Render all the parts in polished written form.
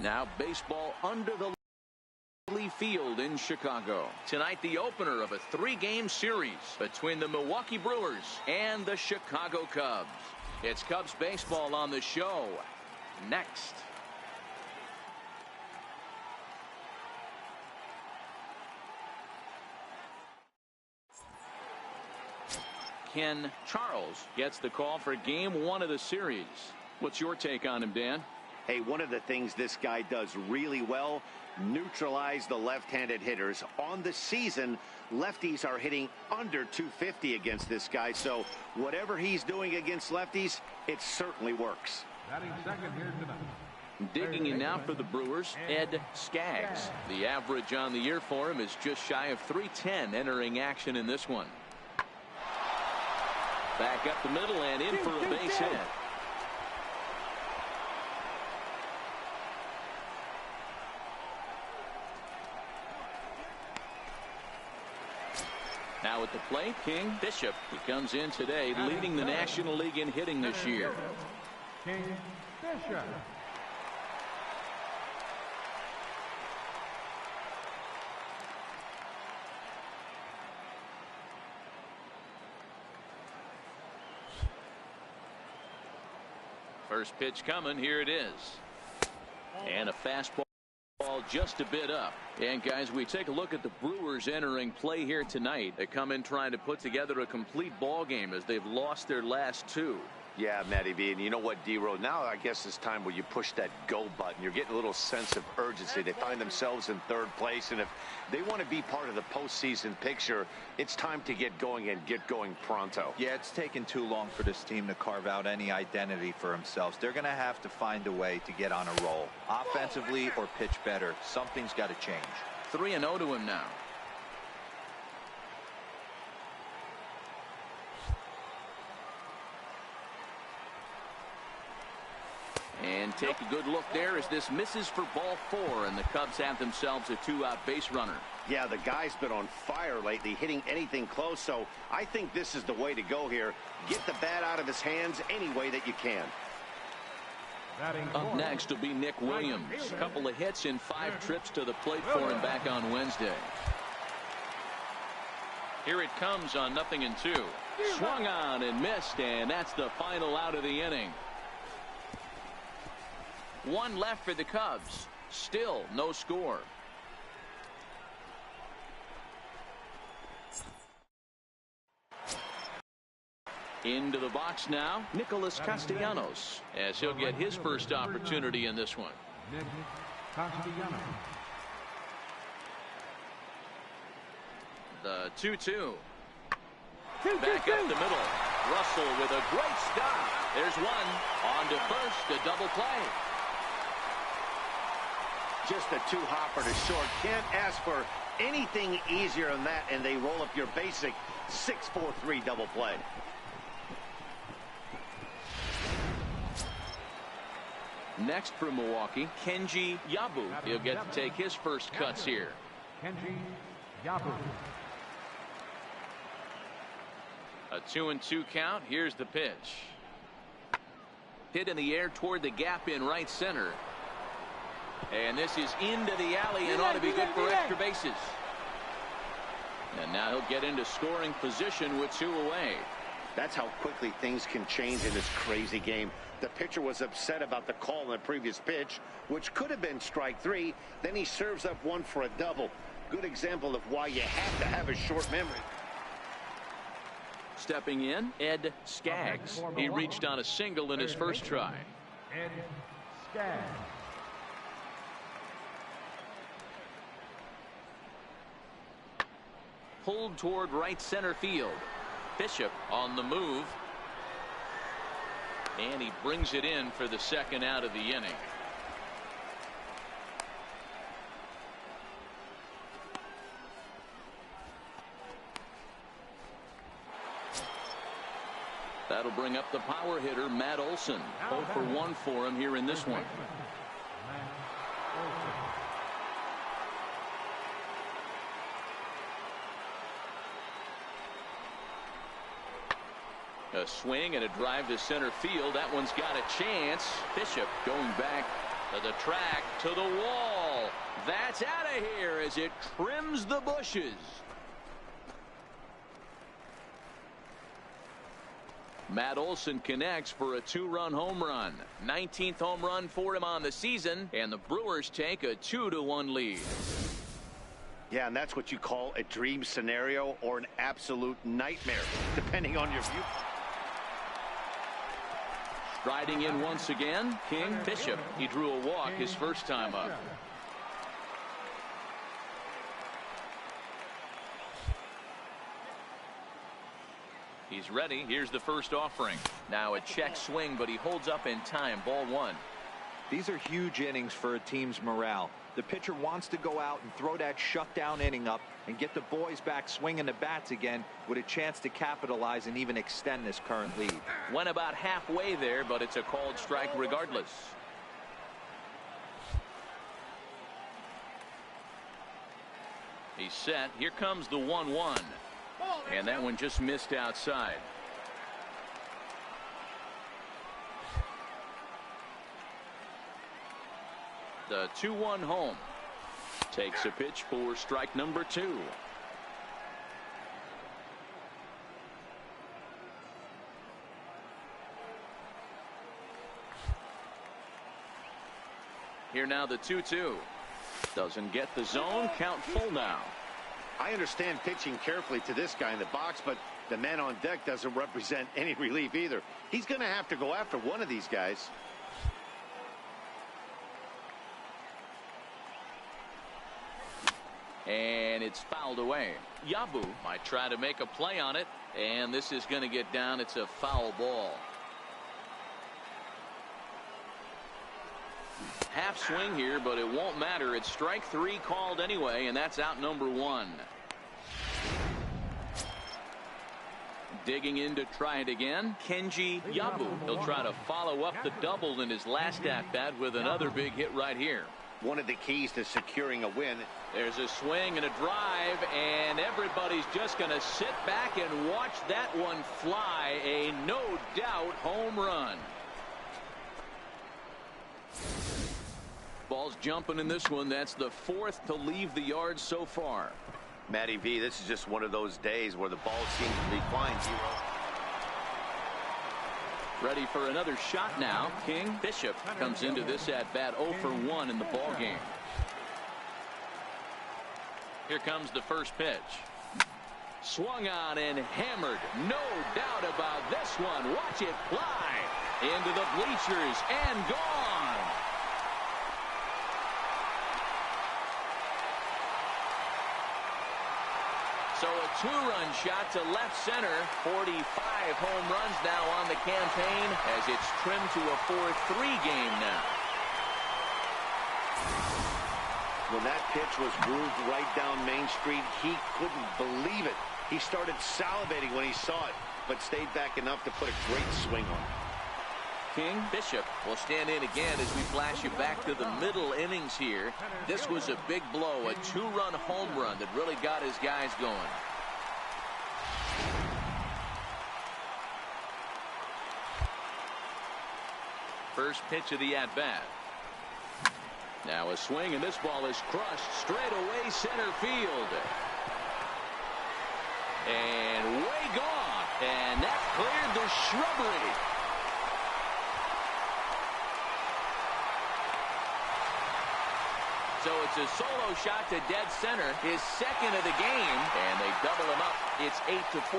Now baseball under the field in Chicago. Tonight, the opener of a 3-game series between the Milwaukee Brewers and the Chicago Cubs. It's Cubs baseball on the show next. Ken Charles gets the call for game 1 of the series. What's your take on him, Dan? Hey, one of the things this guy does really well, neutralize the left-handed hitters. On the season, lefties are hitting under 250 against this guy, so whatever he's doing against lefties, it certainly works. Digging in now for the Brewers, Ed Skaggs. The average on the year for him is just shy of 310 entering action in this one. Back up the middle and in for a base hit. Now at the plate, King Bishop. He comes in today leading the National League in hitting this year. King Bishop. First pitch coming. Here it is. And a fastball just a bit up. And guys, we take a look at the Brewers entering play here tonight. They come in trying to put together a complete ball game as they've lost their last 2. Yeah, Matty V, and you know what, D-Row, now I guess it's time where you push that go button. You're getting a little sense of urgency. They find themselves in 3rd place, and if they want to be part of the postseason picture, it's time to get going and get going pronto. Yeah, it's taken too long for this team to carve out any identity for themselves. They're going to have to find a way to get on a roll, offensively or pitch better. Something's got to change. 3-0 to him now. And take a good look there as this misses for ball 4, and the Cubs have themselves a 2-out base runner. Yeah, the guy's been on fire lately, hitting anything close, so I think this is the way to go here. Get the bat out of his hands any way that you can. Up next will be Nick Williams. A couple of hits in 5 trips to the plate for him back on Wednesday. Here it comes on 0-2. Swung on and missed, and that's the final out of the inning. 1 left for the Cubs. Still no score. Into the box now, Nicholas Castellanos, as he'll get his first opportunity in this one. The 2-2. Back up the middle. Russell with a great stop. There's one. On to first, a double play. Just a 2-hopper to short. Can't ask for anything easier than that, and they roll up your basic 6-4-3 double play. Next for Milwaukee, Kenji Yabu. He'll get to take his first cuts here. Kenji Yabu. A 2-2 count. Here's the pitch. Hit in the air toward the gap in right center. And this is into the alley and ought to be good for extra bases. And now he'll get into scoring position with 2 away. That's how quickly things can change in this crazy game. The pitcher was upset about the call in the previous pitch, which could have been strike 3. Then he serves up 1 for a double. Good example of why you have to have a short memory. Stepping in, Ed Skaggs. He reached on a single in his first try. Ed Skaggs. Pulled toward right center field. Bishop on the move. And he brings it in for the second out of the inning. That'll bring up the power hitter, Matt Olson. 0 for 1 for him here in this one. A swing and a drive to center field. That one's got a chance. Bishop going back To the track, to the wall. That's out of here as it trims the bushes. Matt Olson connects for a 2-run home run. 19th home run for him on the season, and the Brewers take a 2-1 lead. Yeah, and that's what you call a dream scenario or an absolute nightmare, depending on your view. Striding in once again, King Bishop. He drew a walk his first time up. He's ready. Here's the first offering. Now a check swing, but he holds up in time. Ball 1. These are huge innings for a team's morale. The pitcher wants to go out and throw that shutdown inning up and get the boys back swinging the bats again with a chance to capitalize and even extend this current lead. Went about halfway there, but it's a called strike regardless. He's set. Here comes the 1-1. And that one just missed outside. The 2-1 home. Takes a pitch for strike number 2. Here now the 2-2. Doesn't get the zone. Count full now. I understand pitching carefully to this guy in the box, but the man on deck doesn't represent any relief either. He's going to have to go after one of these guys. And it's fouled away. Yabu might try to make a play on it, and this is going to get down. It's a foul ball. Half swing here, but it won't matter. It's strike 3 called anyway, and that's out number 1. Digging in to try it again, Kenji Yabu. He'll try to follow up the double in his last at-bat with another big hit right here. One of the keys to securing a win. There's a swing and a drive, and everybody's just going to sit back and watch that one fly. A no-doubt home run. Ball's jumping in this one. That's the 4th to leave the yard so far. Matty V, this is just one of those days where the ball seems to be flying zero. Ready for another shot now. King Bishop comes into this at bat 0 for 1 in the ball game. Here comes the first pitch. Swung on and hammered. No doubt about this one. Watch it fly into the bleachers and gone. So a 2-run shot to left center. 45 home runs now on the campaign as it's trimmed to a 4-3 game now. When that pitch was grooved right down Main Street, he couldn't believe it. He started salivating when he saw it, but stayed back enough to put a great swing on it. King Bishop will stand in again as we flash you back to the middle innings here. This was a big blow, a 2-run home run that really got his guys going. First pitch of the at-bat. Now a swing, and this ball is crushed straight away center field. And way gone. And that cleared the shrubbery. So it's a solo shot to dead center, his second of the game, and they double him up. It's 8-4.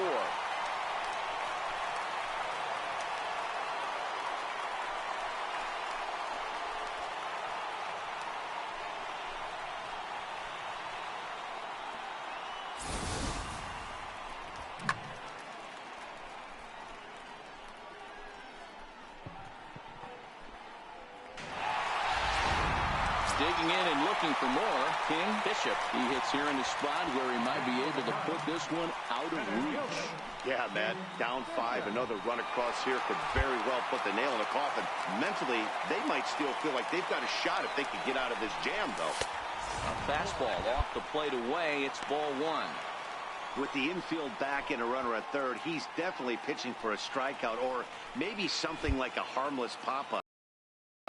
Digging in and looking for more, King Bishop. He hits here in a spot where he might be able to put this one out of reach. Yeah, man. Down 5. Another run across here could very well put the nail in the coffin. Mentally, they might still feel like they've got a shot if they could get out of this jam, though. A fastball off the plate away. It's ball 1. With the infield back and a runner at third, he's definitely pitching for a strikeout or maybe something like a harmless pop-up.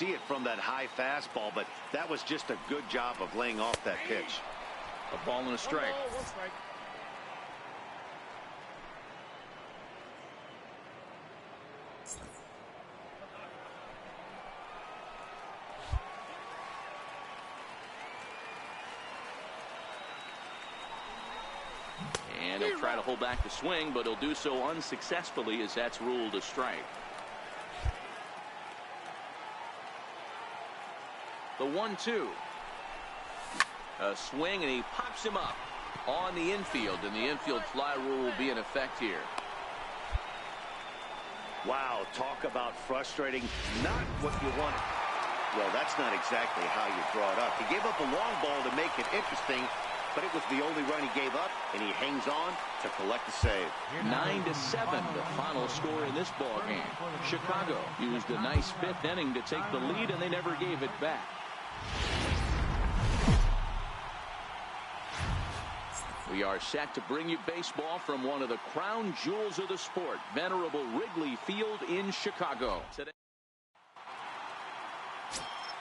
See it from that high fastball, but that was just a good job of laying off that pitch. A ball and a strike. One strike. And he'll try to hold back the swing, but he'll do so unsuccessfully as that's ruled a strike. The 1-2. A swing, and he pops him up on the infield, and the infield fly rule will be in effect here. Wow, talk about frustrating. Not what you want. Well, that's not exactly how you draw it up. He gave up a long ball to make it interesting, but it was the only run he gave up, and he hangs on to collect the save. 9-7, the final score in this ball game. Chicago used a nice fifth inning to take the lead, and they never gave it back. We are set to bring you baseball from one of the crown jewels of the sport, venerable Wrigley Field in Chicago. Today,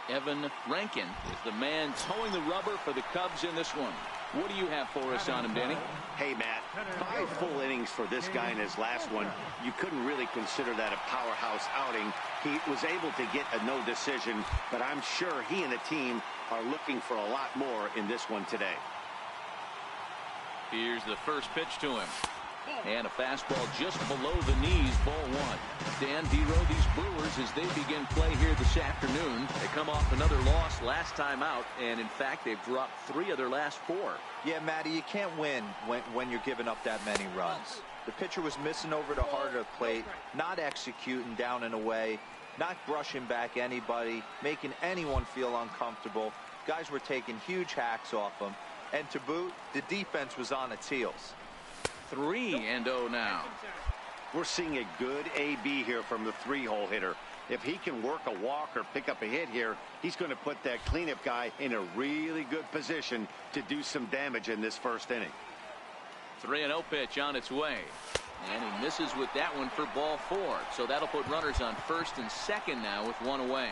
Evan Rankin is the man towing the rubber for the Cubs in this one. What do you have for us on him, Danny? Hey, Matt, 5 full innings for this guy in his last one. You couldn't really consider that a powerhouse outing. He was able to get a no decision, but I'm sure he and the team are looking for a lot more in this one today. Here's the first pitch to him. And a fastball just below the knees, ball 1. Dan Dero, these Brewers, as they begin play here this afternoon, they come off another loss last time out, and in fact, they've dropped 3 of their last 4. Yeah, Matty, you can't win when you're giving up that many runs. The pitcher was missing over the heart of the plate, not executing down and away, not brushing back anybody, making anyone feel uncomfortable. Guys were taking huge hacks off him. And to boot, the defense was on its heels. 3-0 now. We're seeing a good AB here from the 3-hole hitter. If he can work a walk or pick up a hit here, he's going to put that cleanup guy in a really good position to do some damage in this first inning. 3-0 pitch on its way. And he misses with that one for ball 4. So that'll put runners on first and second now with 1 away.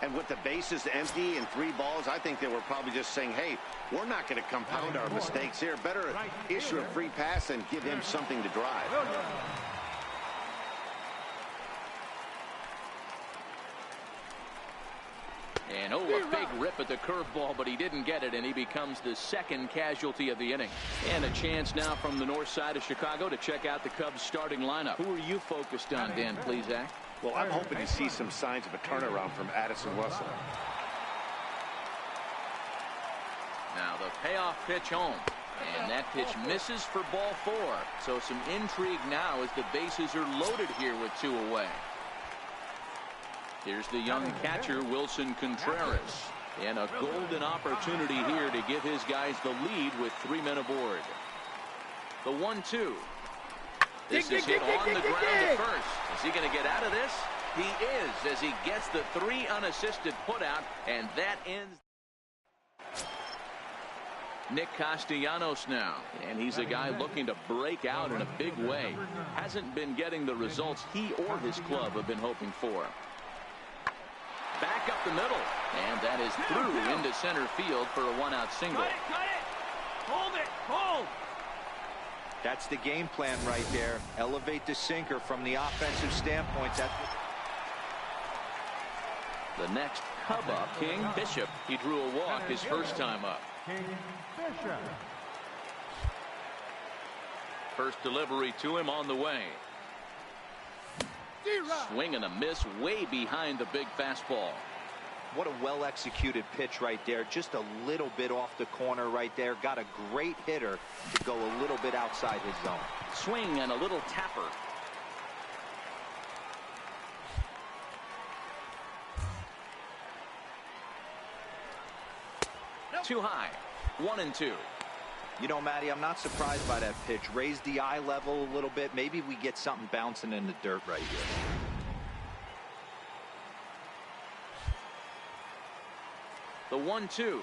And with the bases empty and 3 balls, I think they were probably just saying, hey, we're not going to compound our mistakes here. Better issue a free pass and give him something to drive. And a big rip at the curveball, but he didn't get it, and he becomes the second casualty of the inning. And a chance now from the north side of Chicago to check out the Cubs starting lineup. Who are you focused on, Dan Plesac? Well, I'm hoping to see some signs of a turnaround from Addison Russell. Now the payoff pitch home. And that pitch misses for ball 4. So some intrigue now as the bases are loaded here with 2 away. Here's the young catcher, Wilson Contreras. And a golden opportunity here to give his guys the lead with 3 men aboard. The 1-2. This is hit on the ground at first. Is he going to get out of this? He is, as he gets the 3 unassisted putout, and that ends. Nick Castellanos now, and he's a guy looking to break out in a big way. Hasn't been getting the results he or his club have been hoping for. Back up the middle, and that is through into center field for a 1-out single. Cut it! Hold it! Hold! That's the game plan right there. Elevate the sinker from the offensive standpoint. That's the next Cub up, King Bishop. He drew a walk his first time up. King Bishop. First delivery to him on the way. Swing and a miss way behind the big fastball. What a well-executed pitch right there. Just a little bit off the corner right there. Got a great hitter to go a little bit outside his zone. Swing and a little tapper. Too high. 1-2. You know, Matty, I'm not surprised by that pitch. Raise the eye level a little bit. Maybe we get something bouncing in the dirt right here. The 1-2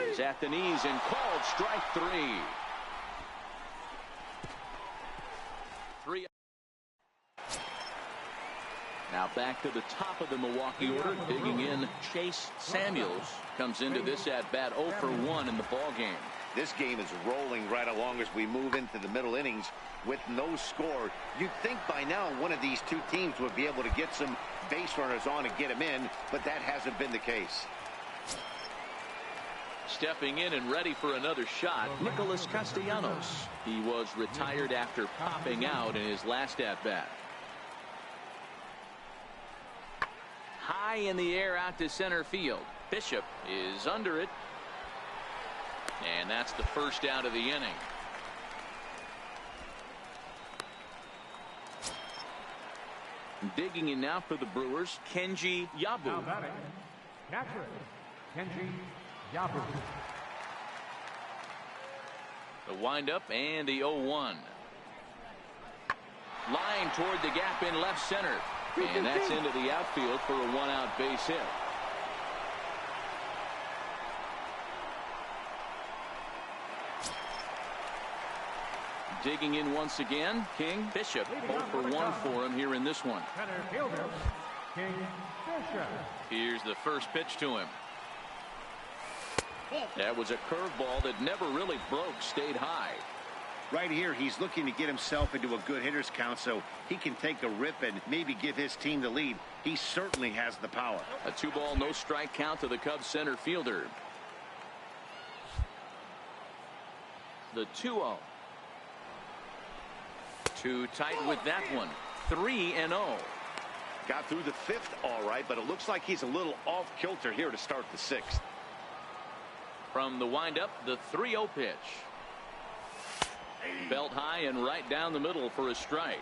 is at the knees and called strike 3. Now Now back to the top of the Milwaukee order, digging in. Chase Samuels comes into this at bat 0 for 1 in the ball game. This game is rolling right along as we move into the middle innings with no score. You'd think by now one of these two teams would be able to get some base runners on and get them in, but that hasn't been the case. Stepping in and ready for another shot, Nicholas Castellanos. He was retired after popping out in his last at-bat. High in the air out to center field. Bishop is under it. And that's the first out of the inning. Digging in now for the Brewers, Kenji Yabu. Now batting, catcher, Kenji Yabu. The windup and the 0-1. Line toward the gap in left center. And that's into the outfield for a one-out base hit. Digging in once again, King Bishop. 0 for 1 for him here in this one. Center fielder, King Bishop. Here's the first pitch to him. That was a curveball that never really broke, stayed high. Right here, he's looking to get himself into a good hitter's count so he can take a rip and maybe give his team the lead. He certainly has the power. A 2-ball, no strike count to the Cubs center fielder. The 2-0. Too tight with that one. 3-0. Got through the 5th all right, but it looks like he's a little off kilter here to start the 6th. From the windup, the 3-0 pitch. Belt high and right down the middle for a strike.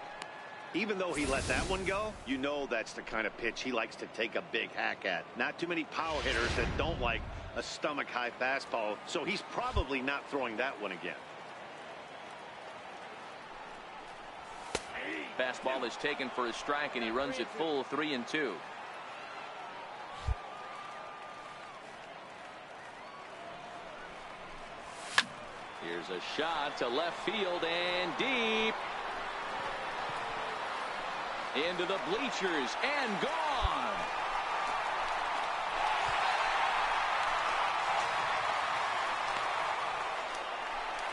Even though he let that one go, you know that's the kind of pitch he likes to take a big hack at. Not too many power hitters that don't like a stomach-high fastball, so he's probably not throwing that one again. Fastball is taken for a strike, and he runs it full 3-2. Here's a shot to left field and deep. Into the bleachers and gone.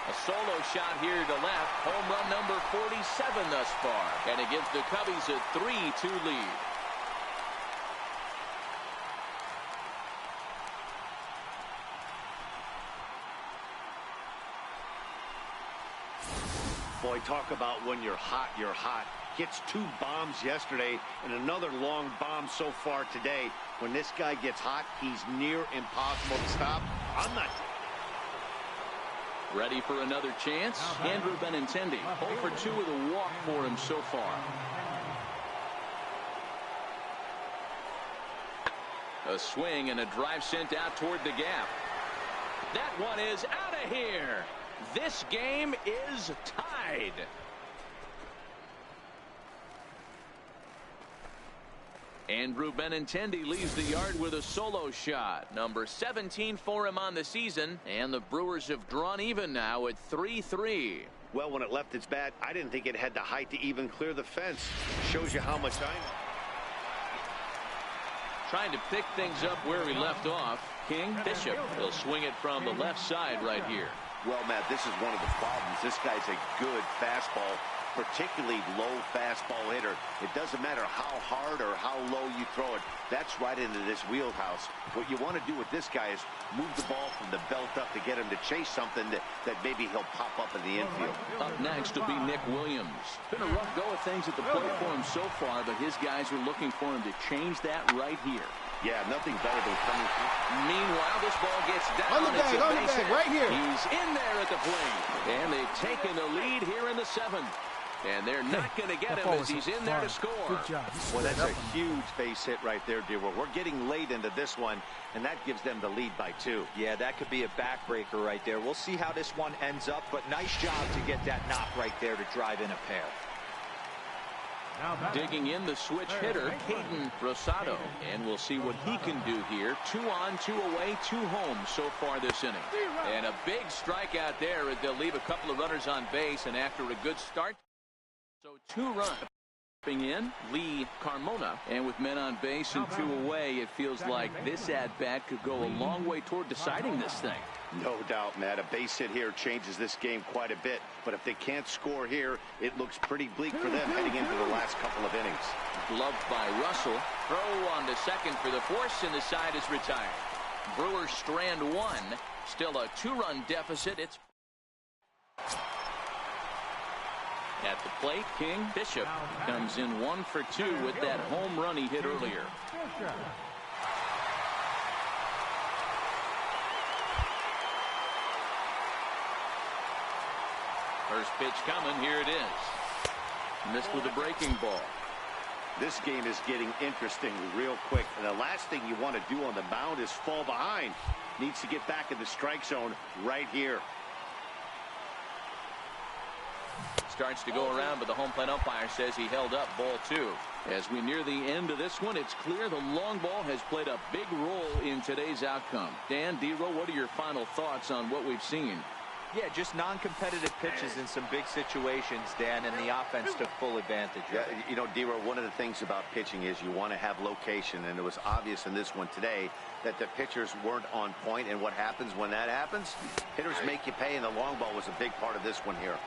A solo shot here to left. Home run number 47 thus far. And it gives the Cubbies a 3-2 lead. Boy, talk about when you're hot, you're hot. Hits 2 bombs yesterday and another long bomb so far today. When this guy gets hot, he's near impossible to stop. I'm not. Ready for another chance? Andrew Benintendi. 0 for 2 with a walk for him so far. A swing and a drive sent out toward the gap. That one is out of here. This game is tied. Andrew Benintendi leaves the yard with a solo shot. Number 17 for him on the season. And the Brewers have drawn even now at 3-3. Well, when it left its bat, I didn't think it had the height to even clear the fence. Shows you how much I know. Trying to pick things up where he left off. King Bishop will swing it from the left side right here. Well, Matt, this is one of the problems. This guy's a good fastball, particularly low fastball hitter. It doesn't matter how hard or how low you throw it. That's right into this wheelhouse. What you want to do with this guy is move the ball from the belt up to get him to chase something that maybe he'll pop up in the infield. Up next will be Nick Williams. Been a rough go of things at the plate for him so far, but his guys are looking for him to change that right here. Yeah, nothing better than coming through. Meanwhile, this ball gets down. On the bag, right here. He's in there at the plate. And they've taken the lead here in the 7th. And they're not going to get him as he's in there to score. Good job. Well, that's a huge base hit right there, dear. We're getting late into this one, and that gives them the lead by 2. Yeah, that could be a backbreaker right there. We'll see how this one ends up, but nice job to get that knock right there to drive in a pair. Digging in the switch hitter, Hayden Rosado. And we'll see what he can do here. 2 on, 2 away, 2 home so far this inning. And a big strikeout there as they'll leave a couple of runners on base. And after a good start, so 2 runs. In Lee Carmona, and with men on base and 2 away, it feels like this at-bat could go a long way toward deciding this thing. No doubt, Matt. A base hit here changes this game quite a bit, but if they can't score here, it looks pretty bleak for them heading into the last couple of innings. Gloved by Russell. Throw on to second for the force, and the side is retired. Brewers strand 1. Still a 2-run deficit. It's at the plate. King Bishop comes in 1 for 2 with that home run he hit earlier. First pitch coming. Here it is. Missed with a breaking ball. This game is getting interesting real quick. And the last thing you want to do on the mound is fall behind. Needs to get back in the strike zone right here. Starts to go around, but the home plate umpire says he held up ball 2. As we near the end of this one, it's clear the long ball has played a big role in today's outcome. Dan, D-Row, what are your final thoughts on what we've seen? Yeah, just non-competitive pitches in some big situations, Dan, and the offense took full advantage. Yeah, you know, D-Row, one of the things about pitching is you want to have location, and it was obvious in this one today that the pitchers weren't on point, and what happens when that happens? Hitters make you pay, and the long ball was a big part of this one here.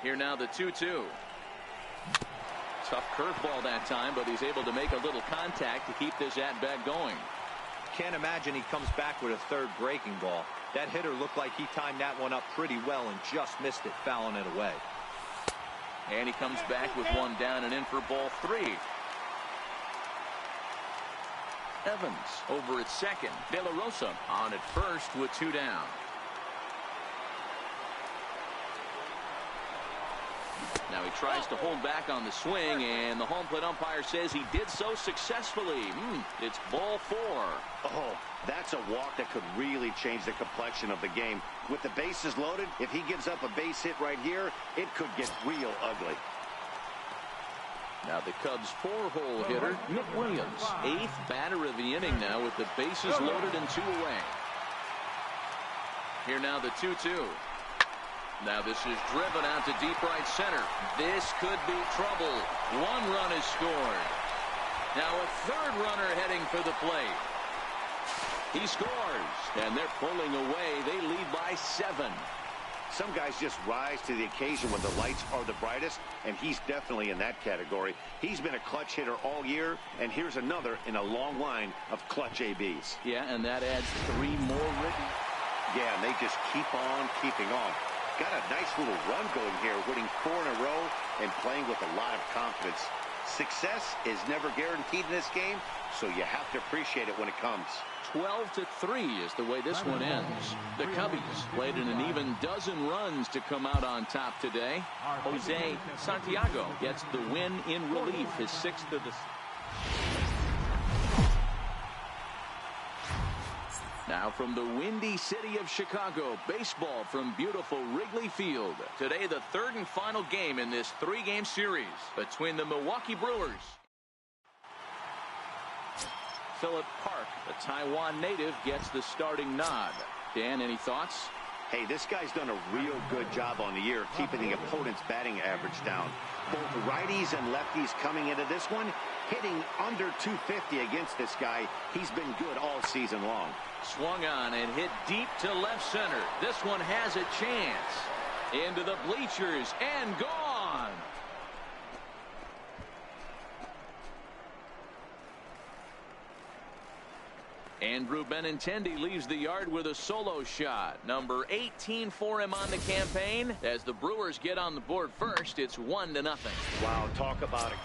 Here now the 2-2. Tough curveball that time, but he's able to make a little contact to keep this at-bat going. Can't imagine he comes back with a third breaking ball. That hitter looked like he timed that one up pretty well and just missed it, fouling it away. And he comes back with 1 down and in for ball 3. Evans over at second. De La Rosa on at first with 2 down. Now he tries to hold back on the swing, and the home plate umpire says he did so successfully. It's ball 4. Oh, that's a walk that could really change the complexion of the game. With the bases loaded, if he gives up a base hit right here, it could get real ugly. Now the Cubs' 4-hole hitter, Nick Williams. 8th batter of the inning now with the bases loaded and 2 away. Here now the 2-2. Now this is driven out to deep right center. This could be trouble. 1 run is scored. Now a 3rd runner heading for the plate. He scores, and they're pulling away. They lead by 7. Some guys just rise to the occasion when the lights are the brightest, and he's definitely in that category. He's been a clutch hitter all year, and here's another in a long line of clutch ABs. Yeah, and that adds 3 more written. Yeah, and they just keep on keeping on. Got a nice little run going here, winning 4 in a row and playing with a lot of confidence. Success is never guaranteed in this game, so you have to appreciate it when it comes. 12-3 is the way this one ends. The Cubbies played in an even dozen runs to come out on top today. Jose Santiago gets the win in relief, his 6th of the... Now from the windy city of Chicago, baseball from beautiful Wrigley Field. Today, the 3rd and final game in this 3-game series between the Milwaukee Brewers. Philip Park, the Taiwan native, gets the starting nod. Dan, any thoughts? Hey, this guy's done a real good job on the year keeping the opponent's batting average down. Both righties and lefties coming into this one, hitting under 250 against this guy. He's been good all season long. Swung on and hit deep to left center. This one has a chance. Into the bleachers and gone. Andrew Benintendi leaves the yard with a solo shot. Number 18 for him on the campaign. As the Brewers get on the board first, it's 1-0. Wow, talk about it.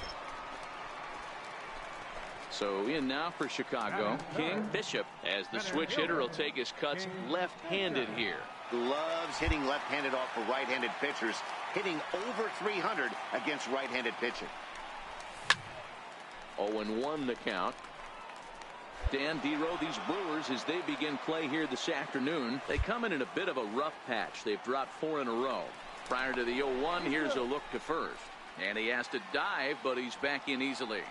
So in now for Chicago, King Bishop, as the switch hitter will take his cuts left-handed here. Loves hitting left-handed off for right-handed pitchers, hitting over 300 against right-handed pitching. 0-1 the count. Dan, D-Row, these Brewers, as they begin play here this afternoon, they come in a bit of a rough patch. They've dropped 4 in a row. Prior to the 0-1, here's a look to first. And he has to dive, but he's back in easily.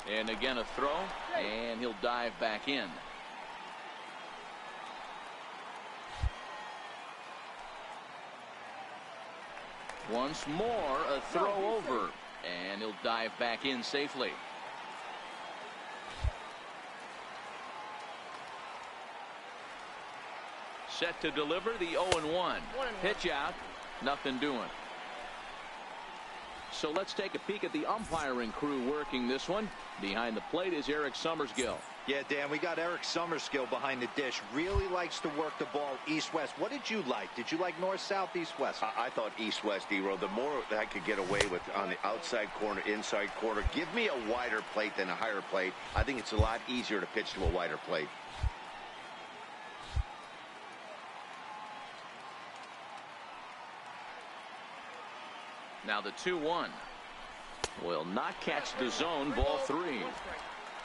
And again a throw, and he'll dive back in. Once more, a throw over, and he'll dive back in safely. Set to deliver the 0-1. Pitch out, nothing doing. So let's take a peek at the umpiring crew working this one. Behind the plate is Eric Summersgill. Yeah, Dan, we got Eric Summersgill behind the dish. Really likes to work the ball east-west. What did you like? Did you like north-south, east-west? I thought east-west, D-Row. The more that I could get away with on the outside corner, inside corner, give me a wider plate than a higher plate. I think it's a lot easier to pitch to a wider plate. Now the 2-1 will not catch the zone. Ball 3.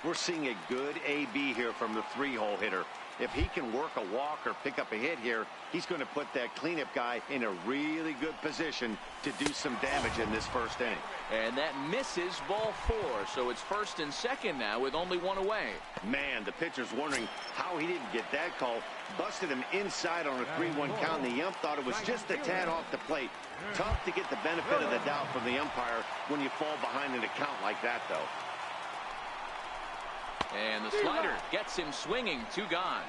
We're seeing a good AB here from the 3-hole hitter. If he can work a walk or pick up a hit here, he's going to put that cleanup guy in a really good position to do some damage in this first inning. And that misses. Ball 4. So it's first and second now with only one away. Man, the pitcher's wondering how he didn't get that call. Busted him inside on a 3-1 count, and the ump thought it was just a tad off the plate. Tough to get the benefit of the doubt from the umpire when you fall behind in a count like that, though. And the slider gets him swinging. 2 gone.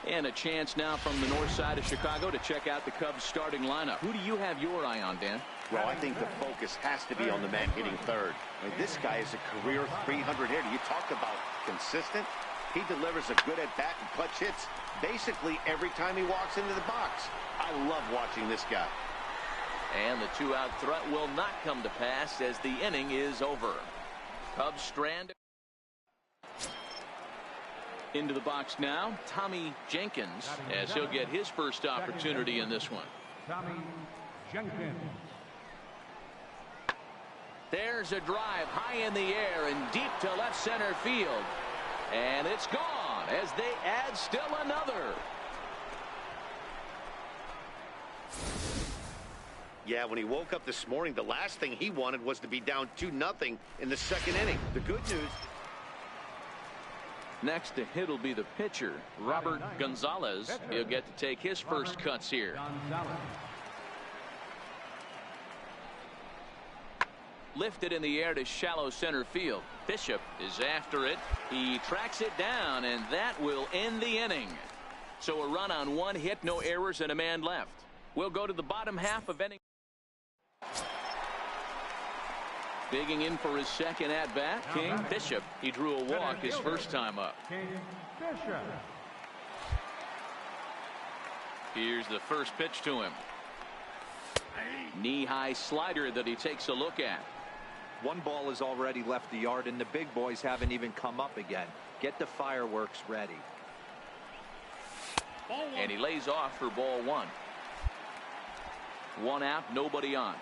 And a chance now from the north side of Chicago to check out the Cubs starting lineup. Who do you have your eye on, Dan? Well, I think the focus has to be on the man hitting third. I mean, this guy is a career 300 hitter. You talk about consistent. He delivers a good at-bat and clutch hits basically every time he walks into the box. I love watching this guy. And the 2-out threat will not come to pass as the inning is over. Cubs strand. Into the box now, Tommy Jenkins, as he'll get his first opportunity in this one. Tommy Jenkins. There's a drive high in the air and deep to left center field. And it's gone as they add still another. Yeah, when he woke up this morning, the last thing he wanted was to be down 2-0 in the second inning. The good news. Next to hit will be the pitcher, Robert Gonzalez. He'll get to take his first cuts here. Lifted in the air to shallow center field. Bishop is after it. He tracks it down, and that will end the inning. So a run on 1 hit, no errors, and a man left. We'll go to the bottom half of inning. Digging in for his second at-bat, King Bishop. He drew a walk his first time up. King Bishop. Here's the first pitch to him. Knee-high slider that he takes a look at. 1 ball has already left the yard, and the big boys haven't even come up again. Get the fireworks ready. And he lays off for ball 1. 1 out, nobody on.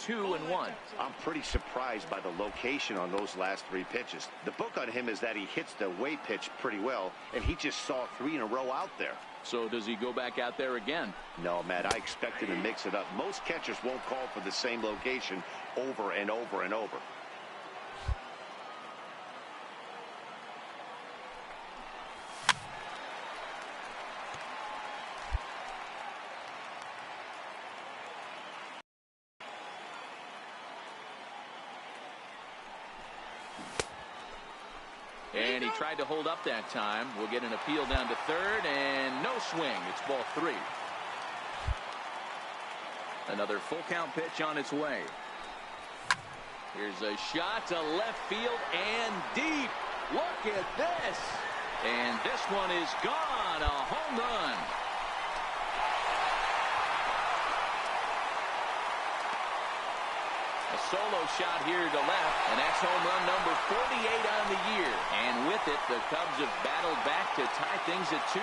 2-1. I'm pretty surprised by the location on those last 3 pitches. The book on him is that he hits the away pitch pretty well, and he just saw 3 in a row out there. So does he go back out there again? No, Matt, I expect him to mix it up. Most catchers won't call for the same location over and over and over. And he tried to hold up that time. We'll get an appeal down to third, and no swing. It's ball 3. Another full count pitch on its way. Here's a shot to left field and deep. Look at this. And this one is gone. A home run. A solo shot here to left, and that's home run number 48 on the year. And with it, the Cubs have battled back to tie things at 2.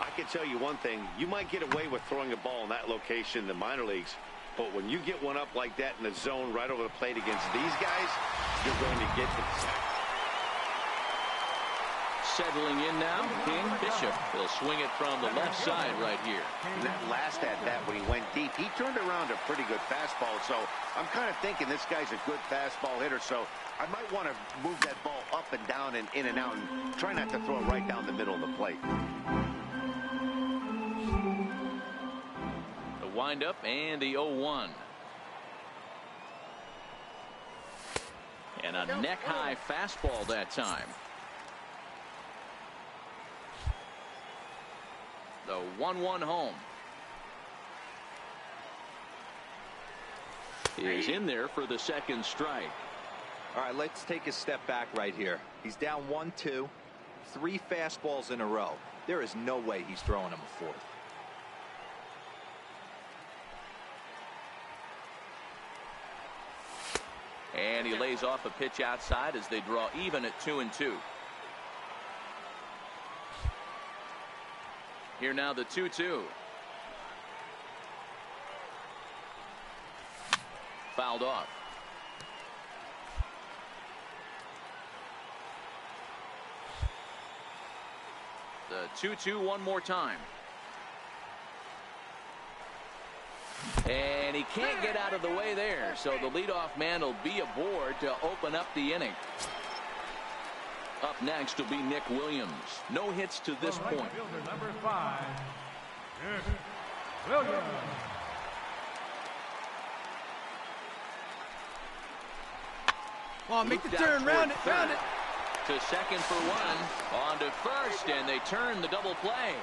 I can tell you one thing. You might get away with throwing a ball in that location in the minor leagues, but when you get one up like that in the zone right over the plate against these guys, you're going to get the sack. settling in now. King Bishop. He'll swing it from the left side right here. And that last at bat when he went deep, he turned around a pretty good fastball. So I'm kind of thinking this guy's a good fastball hitter. So I might want to move that ball up and down and in and out and try not to throw it right down the middle of the plate. The windup and the 0-1. And a neck-high fastball that time. The 1-1 home. Is in there for the second strike. All right, let's take a step back right here. He's down 1-2, 3 fastballs in a row. There is no way he's throwing him a fourth. And he lays off a pitch outside as they draw even at 2-2. Here now the 2-2. Fouled off. The 2-2 one more time. And he can't get out of the way there, so the leadoff man will be aboard to open up the inning. Up next will be Nick Williams. No hits to this point. Number 5, Nick Williams. Come on, make the turn, round it, round it. To second for one, on to first, and they turn the double play.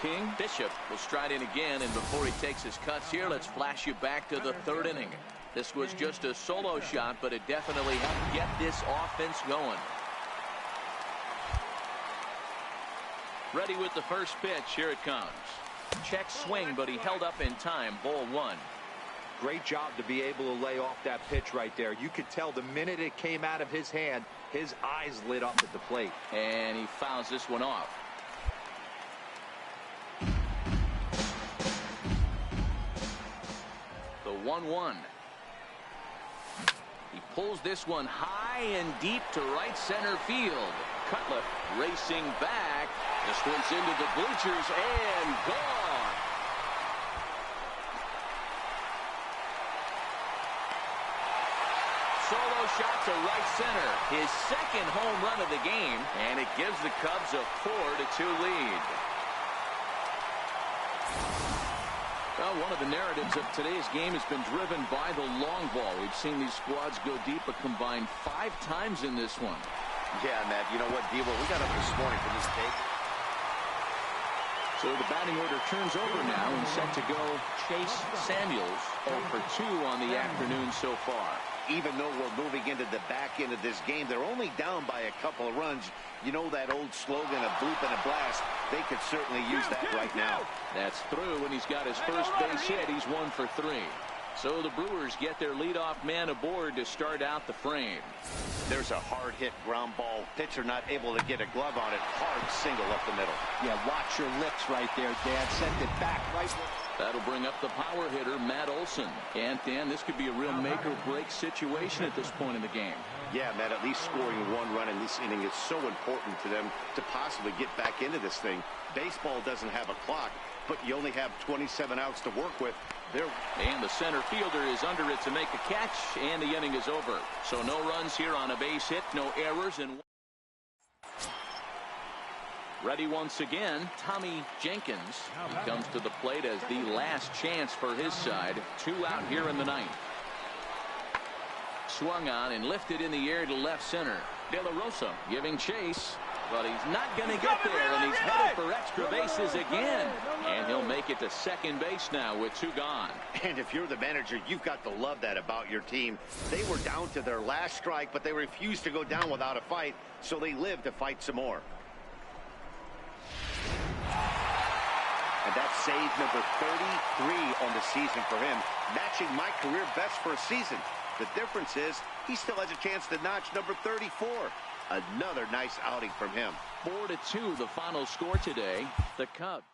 King Bishop will stride in again, and before he takes his cuts here, let's flash you back to the third inning. This was just a solo shot, but it definitely helped get this offense going. Ready with the first pitch. Here it comes. Check swing, but he held up in time. Ball 1. Great job to be able to lay off that pitch right there. You could tell the minute it came out of his hand, his eyes lit up at the plate. And he fouls this one off. The 1-1. He pulls this one high and deep to right center field. Cutler racing back. This one's into the bleachers and gone. Solo shot to right center. His second home run of the game, and it gives the Cubs a 4-2 lead. Well, one of the narratives of today's game has been driven by the long ball. We've seen these squads go deep a combined 5 times in this one. Yeah, Matt, you know what, Devo, we got up this morning for this take. So the batting order turns over now, and set to go Chase Samuels, 0 for 2 on the afternoon so far. Even though we're moving into the back end of this game, they're only down by a couple of runs. You know that old slogan, a bloop and a blast. They could certainly use that right now. That's through, and he's got his first base hit. He's 1 for 3. So the Brewers get their leadoff man aboard to start out the frame. There's a hard hit ground ball. Pitcher not able to get a glove on it. Hard single up the middle. Yeah, watch your lips right there, Dad. Sent it back right. That'll bring up the power hitter, Matt Olson. And, Dan, this could be a real make-or-break situation at this point in the game. Yeah, Matt, at least scoring 1 run in this inning is so important to them to possibly get back into this thing. Baseball doesn't have a clock, but you only have 27 outs to work with. And the center fielder is under it to make a catch, and the inning is over. So no runs here on a base hit, no errors, and ready once again, Tommy Jenkins. He comes to the plate as the last chance for his side. 2 out here in the 9th. Swung on and lifted in the air to left center. De La Rosa giving chase, but he's not going to get there, and he's headed for extra bases again. And he'll make it to second base now with 2 gone. And if you're the manager, you've got to love that about your team. They were down to their last strike, but they refused to go down without a fight, so they lived to fight some more. And that's save number 33 on the season for him, matching my career best for a season. The difference is he still has a chance to notch number 34. Another nice outing from him. 4-2 the final score today. The Cubs